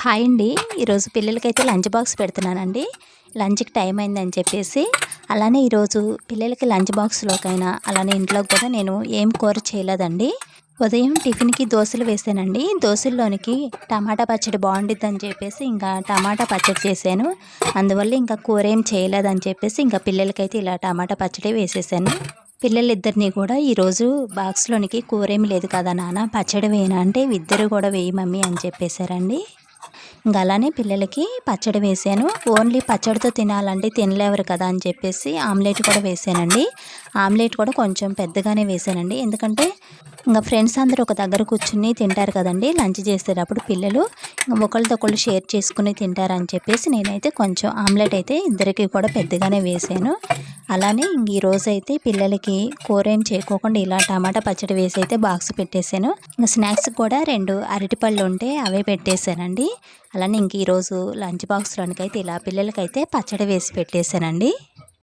Hi అండి. ఈరోజు పిల్లలకైతే లంచ్ బాక్స్ పెడుతున్నానండి. లంచ్‌కి టైం అయిందని చెప్పేసి. అలానే ఈరోజు పిల్లలకి లంచ్ బాక్స్‌లోకైనా అలానే ఇంట్లోకి కూడా నేను ఏం కూర చేయలేదండి. ఉదయం టిఫిన్‌కి దోసలు వేసానండి. దోసల్లోనికి టమాటా పచ్చడి బావుండిద్దని చెప్పేసి ఇంకా టమాటా పచ్చడి చేశాను. అందువల్ల ఇంకా కూర ఏం చేయలేదని చెప్పేసి ఇంకా పిల్లలకైతే ఇలా టమాటా పచ్చడి వేసేసాను. పిల్లలిద్దరిని కూడా ఈరోజు బాక్స్‌లోనికి కూరేమి లేదు కదా నాన్న పచ్చడి వేయనా అంటే ఇద్దరు కూడా వేయి మమ్మీ అని చెప్పేశారండి. ఇంక అలానే పిల్లలకి పచ్చడి వేసాను. ఓన్లీ పచ్చడితో తినాలంటే తినలేరు కదా అని చెప్పేసి ఆమ్లెట్ కూడా వేసానండి. ఆమ్లెట్ కూడా కొంచెం పెద్దగానే వేసానండి. ఎందుకంటే ఇంక ఫ్రెండ్స్ అందరూ ఒక దగ్గర కూర్చుని తింటారు కదండీ లంచ్ చేసేటప్పుడు పిల్లలు. ఒకళ్ళతో ఒకళ్ళు షేర్ చేసుకుని తింటారని చెప్పేసి నేనైతే కొంచెం ఆమ్లెట్ అయితే ఇద్దరికి కూడా పెద్దగానే వేసాను. అలానే ఇంక ఈరోజైతే పిల్లలకి కూర ఏం చేయకోకుండా ఇలా టమాటా పచ్చడి వేసి అయితే బాక్స్ పెట్టేశాను. ఇంక స్నాక్స్ కూడా 2 అరటిపళ్ళు ఉంటే అవే పెట్టేశానండి. అలానే ఇంక ఈరోజు లంచ్ బాక్స్‌లోనికైతే ఇలా పిల్లలకైతే పచ్చడి వేసి పెట్టేశానండి.